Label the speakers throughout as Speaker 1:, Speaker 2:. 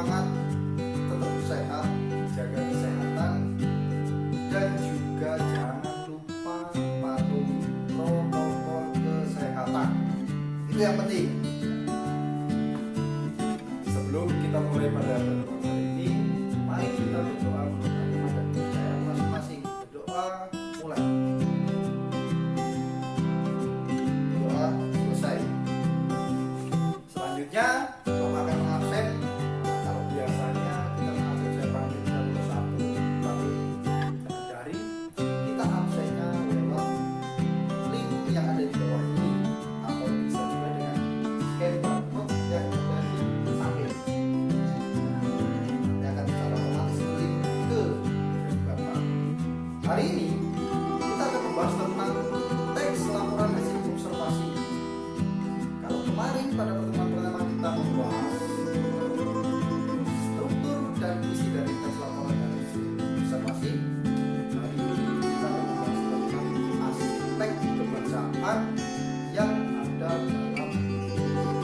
Speaker 1: semangat, tetap sehat, jaga kesehatan, dan juga jangan lupa patuhi protokol kesehatan. Itu yang penting. Sebelum kita mulai pada pertemuan kali ini, mari kita berdoa menurut agama dan percayaan masing-masing. Berdoa mulai. Doa selesai. Selanjutnya Bapak akan mengabsen. Kalau biasanya kita mengabsen saya panggil satu persatu, tapi karena daring kita absennya lewat link yang ada di bawah ini, atau bisa juga dengan scan barcode yang ada di samping. Nanti akan secara otomatis link ke Bapak. Hari ini kita akan membahas tentang teks laporan hasil observasi. Kalau kemarin pada pertemuan pertama kita membahas struktur dan isi dari teks laporan hasil observasi, hari ini kita akan membahas tentang aspek kebacaan yang ada dalam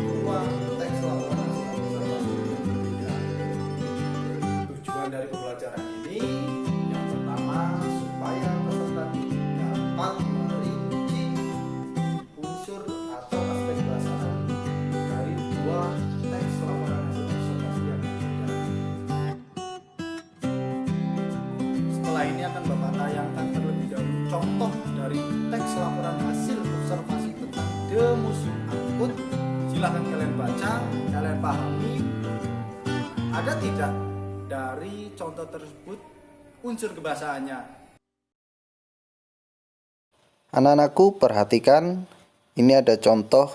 Speaker 1: dua teks laporan hasil observasi yang berbeda. Tujuan dari pembelajaran ini yang pertama supaya peserta dapat merinci unsur atau aspek kebahasaan dari dua teks laporan hasil observasi yang berbeda. Setelah ini akan Bapak tayangkan terlebih dahulu contoh dari teks laporan hasil observasi tentang The Museum Angkut. Silahkan kalian baca, kalian pahami ada tidak dari contoh tersebut unsur kebahasaannya.
Speaker 2: Anak-anakku, perhatikan, ini ada contoh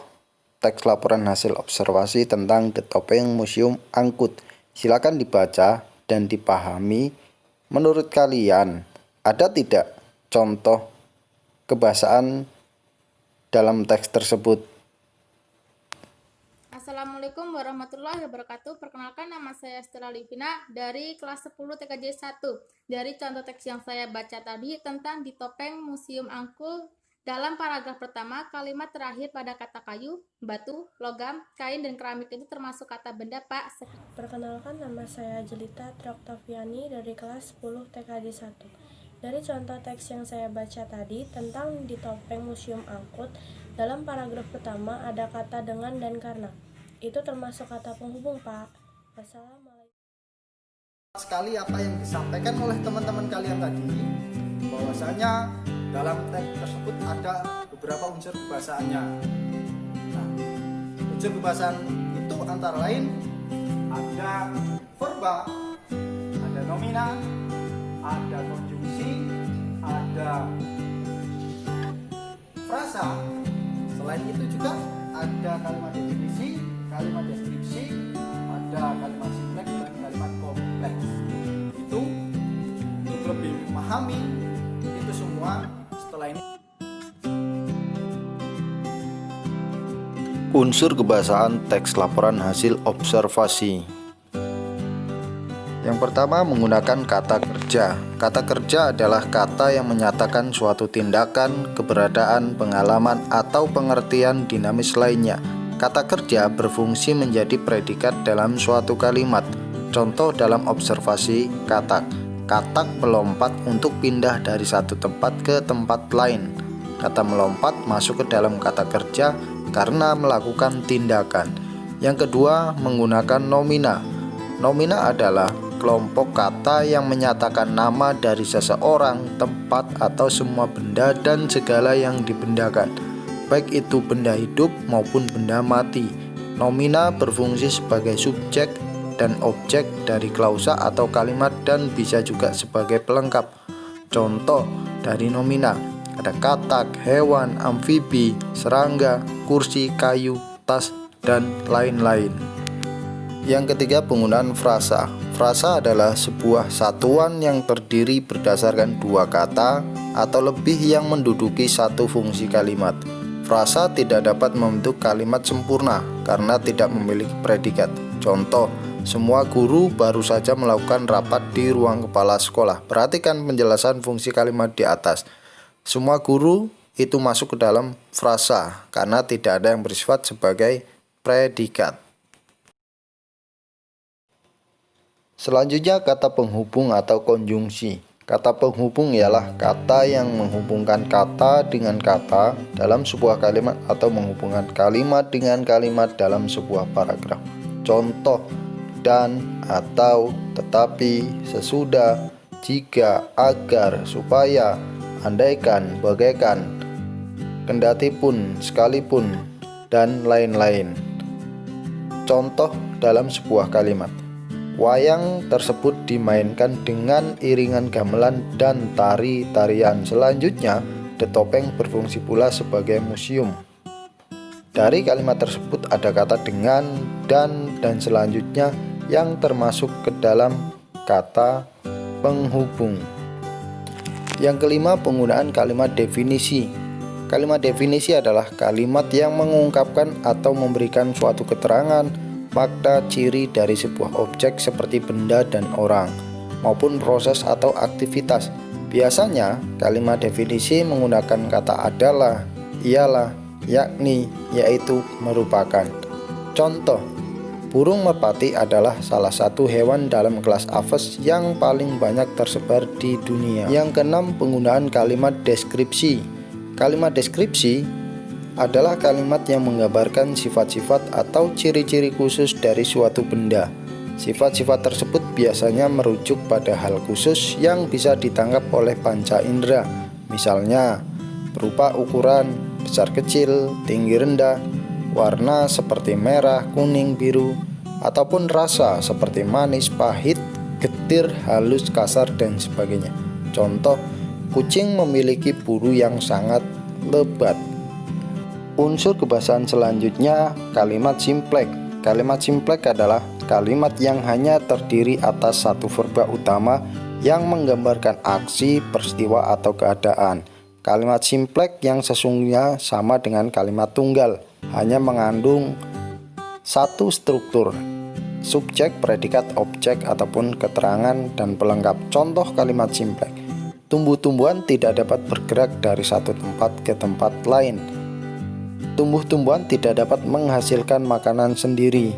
Speaker 2: teks laporan hasil observasi tentang The Topeng Museum Angkut. Silakan dibaca dan dipahami. Menurut kalian, ada tidak contoh kebahasaan dalam teks tersebut?
Speaker 3: Assalamualaikum warahmatullahi wabarakatuh. Perkenalkan, nama saya Stella Livina dari kelas 10 TKJ 1. Dari contoh teks yang saya baca tadi tentang di Topeng Museum Angkut, dalam paragraf pertama, kalimat terakhir pada kata kayu, batu, logam, kain, dan keramik itu termasuk kata benda, Pak.
Speaker 4: Perkenalkan, nama saya Jelita Trioktaviani dari kelas 10 TKJ 1. Dari contoh teks yang saya baca tadi tentang di Topeng Museum Angkut, dalam paragraf pertama ada kata dengan dan karena. Itu termasuk kata penghubung, Pak. Wassalamualaikum.
Speaker 1: Sekali apa yang disampaikan oleh teman-teman kalian tadi, bahwasanya dalam teks tersebut ada beberapa unsur kebahasaannya. Nah, unsur kebahasaan itu antara lain ada verba, ada nomina, ada konjungsi, ada frasa. Selain itu juga ada kalimat definisi, kalimat deskripsi, ada kalimat simpleks dan kalimat kompleks. Itu untuk lebih memahami itu semua setelah ini.
Speaker 2: Unsur kebahasaan teks laporan hasil observasi. Yang pertama, menggunakan kata kerja. Kata kerja adalah kata yang menyatakan suatu tindakan, keberadaan, pengalaman, atau pengertian dinamis lainnya. Kata kerja berfungsi menjadi predikat dalam suatu kalimat. Contoh dalam observasi katak. Katak melompat untuk pindah dari satu tempat ke tempat lain. Kata melompat masuk ke dalam kata kerja karena melakukan tindakan. Yang kedua, menggunakan nomina. Nomina adalah kelompok kata yang menyatakan nama dari seseorang, tempat, atau semua benda dan segala yang dibendakan, baik itu benda hidup maupun benda mati. Nomina berfungsi sebagai subjek dan objek dari klausa atau kalimat dan bisa juga sebagai pelengkap. Contoh dari nomina ada katak, hewan, amfibi, serangga, kursi, kayu, tas, dan lain-lain. Yang ketiga, penggunaan frasa. Frasa adalah sebuah satuan yang terdiri berdasarkan dua kata atau lebih yang menduduki satu fungsi kalimat. Frasa tidak dapat membentuk kalimat sempurna karena tidak memiliki predikat. Contoh, semua guru baru saja melakukan rapat di ruang kepala sekolah. Perhatikan penjelasan fungsi kalimat di atas. Semua guru itu masuk ke dalam frasa karena tidak ada yang bersifat sebagai predikat. Selanjutnya kata penghubung atau konjungsi. Kata penghubung ialah kata yang menghubungkan kata dengan kata dalam sebuah kalimat atau menghubungkan kalimat dengan kalimat dalam sebuah paragraf. Contoh: dan, atau, tetapi, sesudah, jika, agar, supaya, andaikan, bagaikan, kendatipun, sekalipun, dan lain-lain. Contoh dalam sebuah kalimat. Wayang tersebut dimainkan dengan iringan gamelan dan tari-tarian. Selanjutnya, The Topeng berfungsi pula sebagai museum. Dari kalimat tersebut ada kata dengan, dan selanjutnya yang termasuk ke dalam kata penghubung. Yang kelima, penggunaan kalimat definisi. Kalimat definisi adalah kalimat yang mengungkapkan atau memberikan suatu keterangan, makna, ciri dari sebuah objek seperti benda dan orang, maupun proses atau aktivitas. Biasanya, kalimat definisi menggunakan kata adalah, ialah, yakni, yaitu, merupakan. Contoh: burung merpati adalah salah satu hewan dalam kelas Aves yang paling banyak tersebar di dunia. Yang keenam, penggunaan kalimat deskripsi. Kalimat deskripsi adalah kalimat yang menggambarkan sifat-sifat atau ciri-ciri khusus dari suatu benda. Sifat-sifat tersebut biasanya merujuk pada hal khusus yang bisa ditangkap oleh panca indera, misalnya berupa ukuran, besar kecil, tinggi rendah, warna seperti merah, kuning, biru, ataupun rasa seperti manis, pahit, getir, halus, kasar, dan sebagainya. Contoh: kucing memiliki bulu yang sangat lebat. Unsur kebahasaan selanjutnya, kalimat simplek. Kalimat simplek adalah kalimat yang hanya terdiri atas satu verba utama yang menggambarkan aksi, peristiwa, atau keadaan. Kalimat simplek yang sesungguhnya sama dengan kalimat tunggal, hanya mengandung satu struktur: subjek, predikat, objek, ataupun keterangan dan pelengkap. Contoh kalimat simplek: tumbuh-tumbuhan tidak dapat bergerak dari satu tempat ke tempat lain. Tumbuh-tumbuhan tidak dapat menghasilkan makanan sendiri.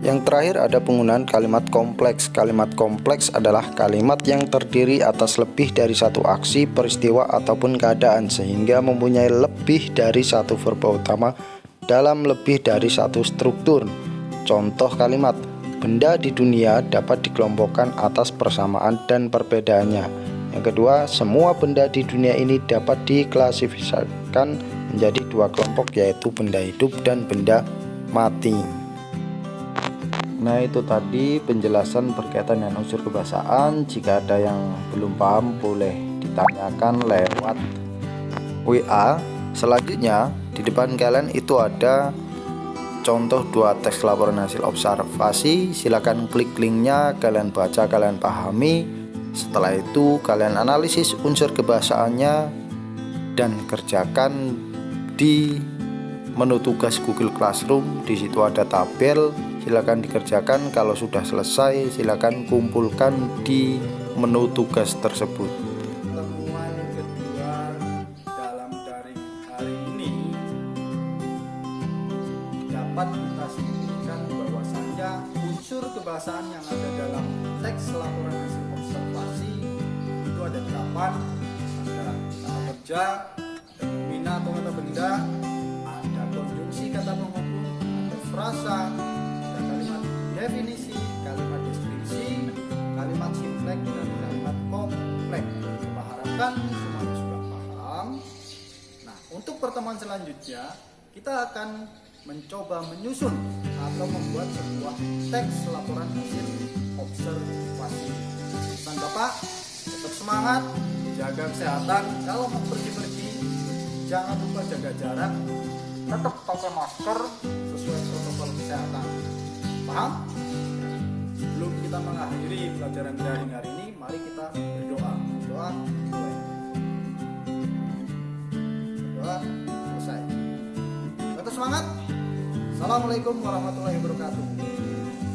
Speaker 2: Yang terakhir ada penggunaan kalimat kompleks. Kalimat kompleks adalah kalimat yang terdiri atas lebih dari satu aksi, peristiwa, ataupun keadaan sehingga mempunyai lebih dari satu verba utama dalam lebih dari satu struktur. Contoh kalimat: benda di dunia dapat dikelompokkan atas persamaan dan perbedaannya. Yang kedua, semua benda di dunia ini dapat diklasifikasikan menjadi dua kelompok, yaitu benda hidup dan benda mati. Nah, itu tadi penjelasan berkaitan dengan unsur kebahasaan. Jika ada yang belum paham boleh ditanyakan lewat WA. Selanjutnya di depan kalian itu ada contoh dua teks laporan hasil observasi. Silakan klik linknya, kalian baca, kalian pahami. Setelah itu kalian analisis unsur kebahasaannya dan kerjakan di menu tugas Google Classroom. Di situ ada tabel, silakan dikerjakan. Kalau sudah selesai silakan kumpulkan di menu tugas tersebut.
Speaker 1: Temuan kedua dalam daring hari ini dapat kita simpulkan bahwasanya unsur kebahasaan yang ada dalam teks laporan hasil observasi itu ada 8. Ada kata kerja, ada nomina atau kata benda, ada konjungsi kata penghubung, ada frasa, ada kalimat definisi, kalimat deskripsi, kalimat simplek, dan kalimat kompleks. Kita harapkan semuanya sudah paham. Nah, untuk pertemuan selanjutnya kita akan mencoba menyusun atau membuat sebuah teks laporan hasil observasi. Pesan Bapak, tetap semangat, jaga kesehatan. Kalau mau pergi-pergi, jangan lupa jaga jarak, tetap pakai masker sesuai protokol kesehatan. Paham? Sebelum kita mengakhiri pelajaran daring hari ini, mari kita berdoa. Doa mulai. Berdoa selesai. Tetap semangat. Assalamualaikum warahmatullahi wabarakatuh.